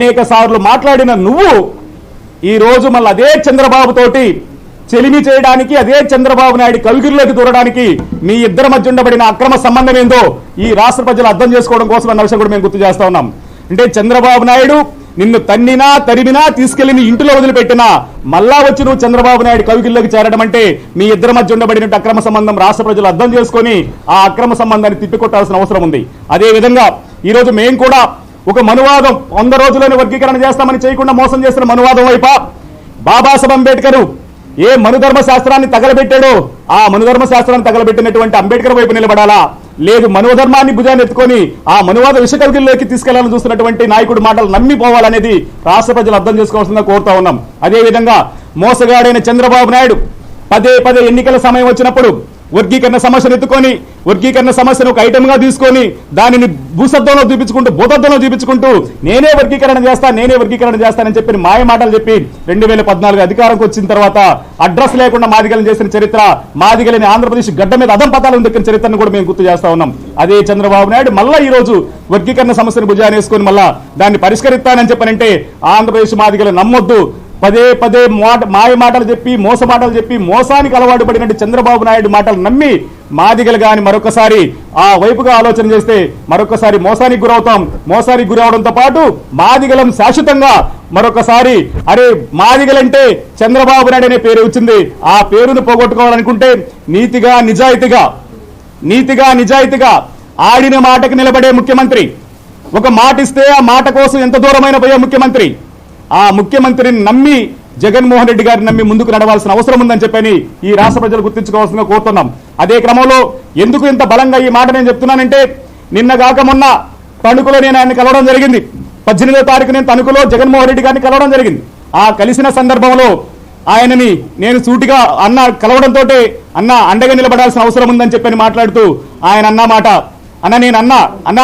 అనేక సార్లు మాట్లాడిన నువ్వు ఈ రోజు మళ్ళీ అదే చంద్రబాబు తోటి చెలిమి చేయడానికి, అదే చంద్రబాబు నాయుడు కవిగిరిలోకి దూరడానికి మీ ఇద్దరి మధ్య ఉండబడిన అక్రమ సంబంధం ఏందో ఈ రాష్ట్ర ప్రజలు అర్థం చేసుకోవడం కోసం అన్న విషయం కూడా మేము గుర్తు చేస్తా ఉన్నాం. అంటే చంద్రబాబు నాయుడు నిన్ను తన్నినా తరిమినా తీసుకెళ్లి నీ ఇంటిలో వదిలిపెట్టినా మళ్ళా వచ్చి నువ్వు చంద్రబాబు నాయుడు కవిగిరిలోకి చేరడం అంటే మీ ఇద్దరి మధ్య ఉండబడిన అక్రమ సంబంధం రాష్ట్ర ప్రజలు అర్థం చేసుకొని ఆ అక్రమ సంబంధాన్ని తిప్పికొట్టాల్సిన అవసరం ఉంది. అదే విధంగా ఈ రోజు మేము కూడా ఒక మనువాదం 100 రోజుల్లోనే వర్గీకరణ చేస్తామని చేయకుండా మోసం చేసిన మనువాదం వైపా బాబాసాహెబ్ అంబేద్కర్ ఏ మనుధర్మ శాస్త్రాన్ని తగలబెట్టాడో ఆ మనుధర్మ శాస్త్రాన్ని తగలబెట్టినటువంటి అంబేద్కర్ వైపు నిలబడాలా, లేదు మనుధర్మాన్ని భుజాన్ని ఎత్తుకొని ఆ మనువాద విషకల్గిల్లోకి తీసుకెళ్లాలని చూస్తున్నటువంటి నాయకుడు మాటలు నమ్మిపోవాలనేది రాష్ట్ర ప్రజలు అర్థం చేసుకోవాల్సిందిగా కోరుతా ఉన్నాం. అదేవిధంగా మోసగాడైన చంద్రబాబు నాయుడు పదే పదే ఎన్నికల సమయం వచ్చినప్పుడు వర్గీకరణ సమస్యను ఎత్తుకొని వర్గీకరణ సమస్యను ఒక ఐటమ్గా తీసుకొని దానిని భూశబ్దంలో చూపించుకుంటూ భూతద్దంలో చూపించుకుంటూ నేనే వర్గీకరణ చేస్తానని చెప్పి మాయ మాటలు చెప్పి 2014 అధికారంకి వచ్చిన తర్వాత అడ్రస్ లేకుండా మాదిగలను చేసిన చరిత్ర, మాదిగలని ఆంధ్రప్రదేశ్ గడ్డ మీద అదం పతాలను దక్కిన చరిత్రను కూడా మేము గుర్తు చేస్తా ఉన్నాం. అదే చంద్రబాబు నాయుడు మళ్ళా ఈ రోజు వర్గీకరణ సమస్యను భుజాన్ని వేసుకొని మళ్ళా దాన్ని పరిష్కరిస్తానని చెప్పనంటే ఆంధ్రప్రదేశ్ మాదిగలు నమ్మొద్దు. పదే పదే మాయ మాటలు చెప్పి మోస మాటలు చెప్పి మోసానికి అలవాటు పడినట్టు చంద్రబాబు నాయుడు మాటలు నమ్మి మాదిగలు గాని మరొకసారి ఆ వైపుగా ఆలోచన చేస్తే మరొకసారి మోసానికి గురవుతాం. మోసానికి గురవడంతో పాటు మాదిగలం శాశ్వతంగా మరొకసారి అరే మాదిగలంటే చంద్రబాబు నాయుడు అనే పేరు వచ్చింది, ఆ పేరును పోగొట్టుకోవాలనుకుంటే నీతిగా నిజాయితీగా ఆడిన మాటకి నిలబడే ముఖ్యమంత్రి, ఒక మాట ఇస్తే ఆ మాట కోసం ఎంత దూరమైన పోయే ముఖ్యమంత్రి, ఆ ముఖ్యమంత్రిని నమ్మి జగన్మోహన్ రెడ్డి గారిని నమ్మి ముందుకు నడవాల్సిన అవసరం ఉందని చెప్పని ఈ రాష్ట్ర ప్రజలు గుర్తించుకోవాల్సిందిగా కోరుతున్నాం. అదే క్రమంలో ఎందుకు ఇంత బలంగా ఈ మాట నేను చెప్తున్నానంటే నిన్నగాక మొన్న తణుకులో నేను ఆయన్ని కలవడం జరిగింది. 18వ తారీఖు నేను తణుకులో జగన్మోహన్ రెడ్డి గారిని కలవడం జరిగింది. ఆ కలిసిన సందర్భంలో ఆయనని నేను సూటిగా కలవడంతో అన్న అండగా నిలబడాల్సిన అవసరం ఉందని చెప్పని మాట్లాడుతూ ఆయన అన్న మాట అన్న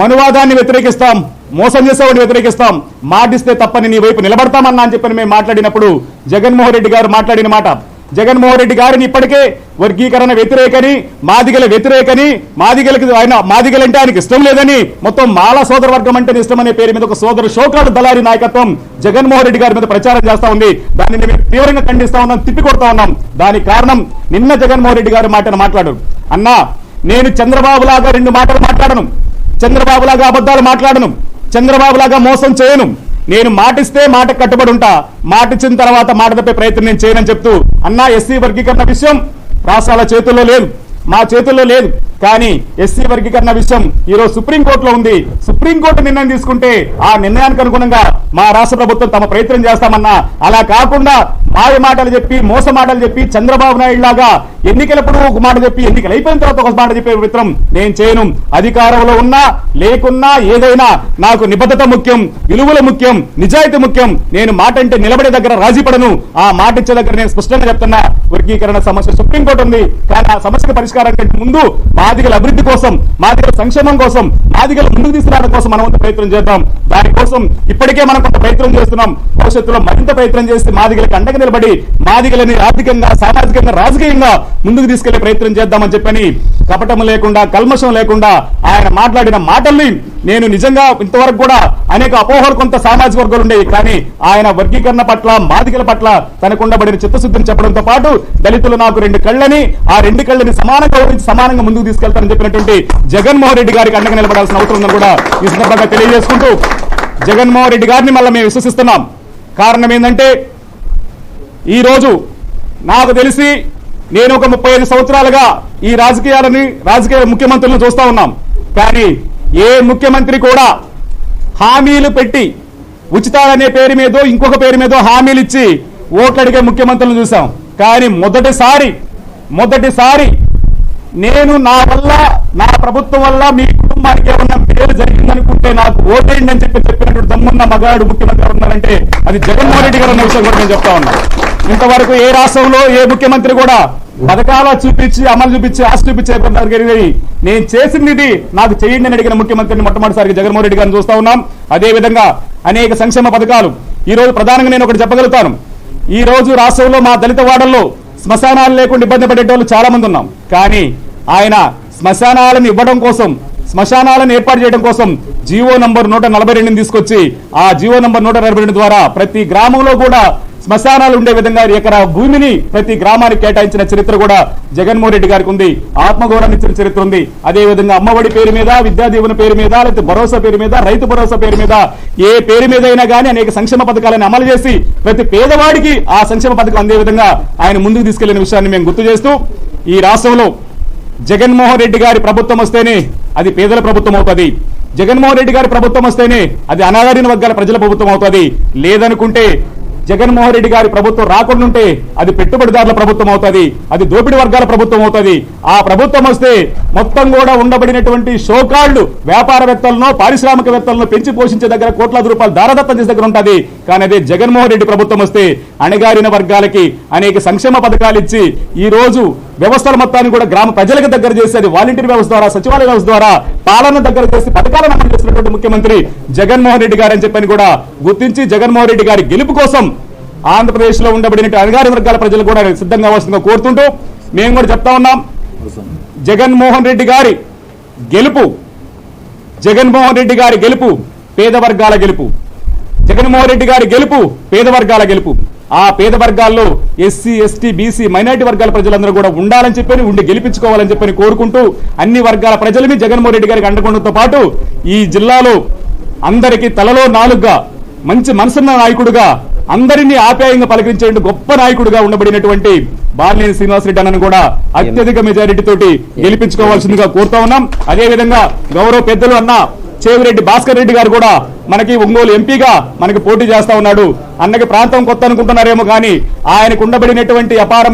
మనువాదాన్ని వ్యతిరేకిస్తాం, మోసం చేసేవాడిని వ్యతిరేకిస్తాం, మాటిస్తే తప్పని నీ వైపు నిలబడతామన్నా అని చెప్పని మేము మాట్లాడినప్పుడు జగన్మోహన్ రెడ్డి గారు మాట్లాడిన మాట, జగన్మోహన్ రెడ్డి గారిని ఇప్పటికే వర్గీకరణ వ్యతిరేకని మాదిగల వ్యతిరేకని మాదిగలంటే ఆయనకి ఇష్టం లేదని మొత్తం మాల సోదర వర్గం అంటే ఇష్టం అనే పేరు మీద ఒక సోదరు షోకాడు దళారి నాయకత్వం జగన్మోహన్ రెడ్డి గారి మీద ప్రచారం చేస్తా ఉంది. దాన్ని మేము తీవ్రంగా ఖండిస్తా ఉన్నాం, తిప్పికొడతా ఉన్నాం. దానికి కారణం నిన్న జగన్మోహన్ రెడ్డి గారు మాట్లాడు అన్నా నేను చంద్రబాబు లాగా 2 మాటలు మాట్లాడను, చంద్రబాబు లాగా అబద్ధాలు మాట్లాడను, చంద్రబాబు లాగా మోసం చేయను, నేను మాటిస్తే మాట కట్టుబడి ఉంటా, మాటిచ్చిన తర్వాత మాట తప్పే ప్రయత్నం నేను చేయనని చెప్తూ అన్నా ఎస్సీ వర్గీకరణ విషయం రాష్ట్రాల చేతుల్లో లేదు, మా చేతుల్లో లేదు. కానీ ఎస్సీ వర్గీకరణ విషయం ఈరోజు సుప్రీంకోర్టులో ఉంది. సుప్రీంకోర్టు నిర్ణయం తీసుకుంటే ఆ నిర్ణయానికి అనుగుణంగా మా రాష్ట్ర ప్రభుత్వం తమ ప్రయత్నం చేస్తామన్నా, అలా కాకుండా మాయ మాటలు చెప్పి మోస మాటలు చెప్పి చంద్రబాబు నాయుడు లాగా ఎన్నికలప్పుడు ఒక మాట చెప్పి ఎన్నికలు అయిపోయిన తర్వాత ఒక మాట చెప్పే మిత్రం నేను చేయను. అధికారంలో ఉన్నా లేకున్నా ఏదైనా నాకు నిబద్ధత ముఖ్యం, విలువలు ముఖ్యం, నిజాయితీ ముఖ్యం. నేను మాట అంటే నిలబడే దగ్గర రాజీ పడను, ఆ మాట ఇచ్చే దగ్గర నేను స్పష్టంగా చెప్తున్నా. వర్గీకరణ సమస్య సుప్రీంకోర్టు ఉంది, కానీ ఆ సమస్యకు పరిష్కారం కంటే ముందు మాదిగల అభివృద్ధి కోసం, మాదిగల సంక్షేమం కోసం, మాదిగల ముందుకు తీసుకురావడం కోసం మనం ప్రయత్నం చేద్దాం. దానికోసం ఇప్పటికే మనం కొంత ప్రయత్నం చేస్తున్నాం, భవిష్యత్తులో మరింత ప్రయత్నం చేసి మాదిగలకు అండగా నిలబడి మాదిగలని ఆర్థికంగా సామాజికంగా రాజకీయంగా ముందుకు తీసుకెళ్లే ప్రయత్నం చేద్దామని చెప్పని కపటం లేకుండా కల్మషం లేకుండా ఆయన మాట్లాడిన మాటల్ని నేను నిజంగా ఇంతవరకు కూడా అనేక అపోహలు కొంత సామాజిక వర్గాలు ఉండేవి, కానీ ఆయన వర్గీకరణ పట్ల మాదిగల పట్ల తనకుండబడిన చిత్తశుద్ధిని చెప్పడంతో పాటు దళితులు నాకు 2 కళ్ళని, ఆ 2 కళ్ళని సమానంగా ఊరించి సమానంగా ముందుకు తీసుకెళ్తారని చెప్పినటువంటి జగన్మోహన్ రెడ్డి గారికి అండగా నిలబడాల్సిన అవసరం ఉందని కూడా ఈ సందర్భంగా తెలియజేసుకుంటూ జగన్మోహన్ రెడ్డి గారిని మళ్ళీ మేము విశ్వసిస్తున్నాం. కారణం ఏంటంటే ఈరోజు నాకు తెలిసి నేను ఒక 35 సంవత్సరాలుగా ఈ రాజకీయ ముఖ్యమంత్రులను చూస్తా ఉన్నాం, కానీ ఏ ముఖ్యమంత్రి కూడా హామీలు పెట్టి ఉచితాలనే పేరు మీదో ఇంకొక పేరు మీదో హామీలు ఇచ్చి ఓట్లు అడిగే ముఖ్యమంత్రులను చూసాం. కానీ మొదటిసారి నేను నా వల్ల నా ప్రభుత్వం వల్ల మీ కుటుంబానికి ఏమన్నా పేరు జరిగిందనుకుంటే నాకు ఓటేయండి అని చెప్పినటువంటి దమ్మున్న మగాడు ముఖ్యమంత్రి ఉన్నారంటే అది జగన్మోహన్ రెడ్డి గారు అన్న విషయం కూడా నేను చెప్తా ఉన్నా. ఇంతవరకు ఏ రాష్ట్రంలో ఏ ముఖ్యమంత్రి కూడా పథకాల చూపించి అమలు చూపించి ఆశ చూపించే నేను చేసింది నాకు చేయండి అని అడిగిన ముఖ్యమంత్రిని మొట్టమొదటిసారిగా జగన్మోహన్ రెడ్డి గారిని చూస్తా ఉన్నాం. అదేవిధంగా అనేక సంక్షేమ పథకాలు ఈ రోజు ప్రధానంగా నేను ఒకటి చెప్పగలుగుతాను. ఈ రోజు రాష్ట్రంలో మా దళిత వాడల్లో శ్మశానాలు లేకుండా ఇబ్బంది పడేటోళ్ళు చాలా మంది ఉన్నాం, కానీ ఆయన శ్మశానాలను ఇవ్వడం కోసం శ్మశానాలను ఏర్పాటు చేయడం కోసం జీవో నంబర్ 142 తీసుకొచ్చి ఆ జీవో నంబర్ 142 ద్వారా ప్రతి గ్రామంలో కూడా శ్మశానాలు ఉండే విధంగా ఎకరా భూమిని ప్రతి గ్రామానికి కేటాయించిన చరిత్ర కూడా జగన్మోహన్ రెడ్డి గారికి ఉంది. ఆత్మగౌరవం ఇచ్చిన చరిత్ర ఉంది. అదే విధంగా అమ్మఒడి పేరు మీద, విద్యా దీవెన పేరు మీద, లేకపోతే భరోసా పేరు మీద, రైతు భరోసా పేరు మీద, ఏ పేరు మీద అయినా కానీ అనేక సంక్షేమ పథకాలను అమలు చేసి ప్రతి పేదవాడికి ఆ సంక్షేమ పథకం అందే విధంగా ఆయన ముందుకు తీసుకెళ్లిన విషయాన్ని మేము గుర్తు చేస్తూ, ఈ రాష్ట్రంలో జగన్మోహన్ రెడ్డి గారి ప్రభుత్వం వస్తేనే అది పేదల ప్రభుత్వం అవుతుంది. జగన్మోహన్ రెడ్డి గారి ప్రభుత్వం వస్తేనే అది అనాగరిన వర్గాల ప్రజల ప్రభుత్వం అవుతుంది. లేదనుకుంటే జగన్మోహన్ రెడ్డి గారి ప్రభుత్వం రాకుండా ఉంటే అది పెట్టుబడిదారుల ప్రభుత్వం అవుతుంది, అది దోపిడీ వర్గాల ప్రభుత్వం అవుతుంది. ఆ ప్రభుత్వం వస్తే మొత్తం కూడా ఉండబడినటువంటి షోకాళ్లు వ్యాపారవేత్తలను, పారిశ్రామికవేత్తలను పెంచి పోషించే దగ్గర కోట్లాది రూపాయలు దారదత్తం చేసే దగ్గర ఉంటుంది. కానీ అదే జగన్మోహన్ రెడ్డి ప్రభుత్వం వస్తే అణగారిన వర్గాలకి అనేక సంక్షేమ పథకాలు ఇచ్చి ఈ రోజు వ్యవస్థల మొత్తాన్ని కూడా గ్రామ ప్రజలకు దగ్గర చేసి, అది వాలంటీర్ వ్యవస్థ ద్వారా, సచివాలయ వ్యవస్థ ద్వారా పాలన దగ్గర చేసి పథకాలను అమలు చేసినటువంటి ముఖ్యమంత్రి జగన్మోహన్ రెడ్డి గారు అని చెప్పని కూడా గుర్తించి జగన్మోహన్ రెడ్డి గారి గెలుపు కోసం ఆంధ్రప్రదేశ్ లో ఉండబడిన అణగారిన వర్గాల ప్రజలు కూడా సిద్ధంగా వస్తుందిగా కోరుతుంటూ మేము కూడా చెప్తా ఉన్నాం, జగన్మోహన్ రెడ్డి గారి గెలుపు, జగన్మోహన్ రెడ్డి గారి గెలుపు పేద వర్గాల గెలుపు, జగన్మోహన్ రెడ్డి గారి గెలుపు పేద వర్గాల గెలుపు. ఆ పేద వర్గాల్లో ఎస్సీ, ఎస్టీ, బీసీ, మైనారిటీ వర్గాల ప్రజలందరూ కూడా ఉండాలని చెప్పని, ఉండి గెలిపించుకోవాలని చెప్పని కోరుకుంటూ అన్ని వర్గాల ప్రజలని జగన్మోహన్ రెడ్డి గారికి అండకొండతో పాటు ఈ జిల్లాలో అందరికీ తలలో నాలుగుగా మంచి మనసున్న నాయకుడుగా, అందరినీ ఆప్యాయంగా పలకరించే గొప్ప నాయకుడుగా ఉండబడినటువంటి బాలినేని శ్రీనివాసరెడ్డి అన్నను కూడా అత్యధిక మెజారిటీ తోటి గెలిపించుకోవాల్సిందిగా కోరుతా ఉన్నాం. అదేవిధంగా గౌరవ పెద్దలు అన్న చేవిరెడ్డి భాస్కర్ రెడ్డి గారు కూడా మనకి ఒంగోలు ఎంపీగా మనకి పోటీ చేస్తా ఉన్నాడు. అన్నకి ప్రాంతం కొత్త అనుకుంటున్నారేమో కానీ ఆయనకు ఉండబడినటువంటి అపారమైన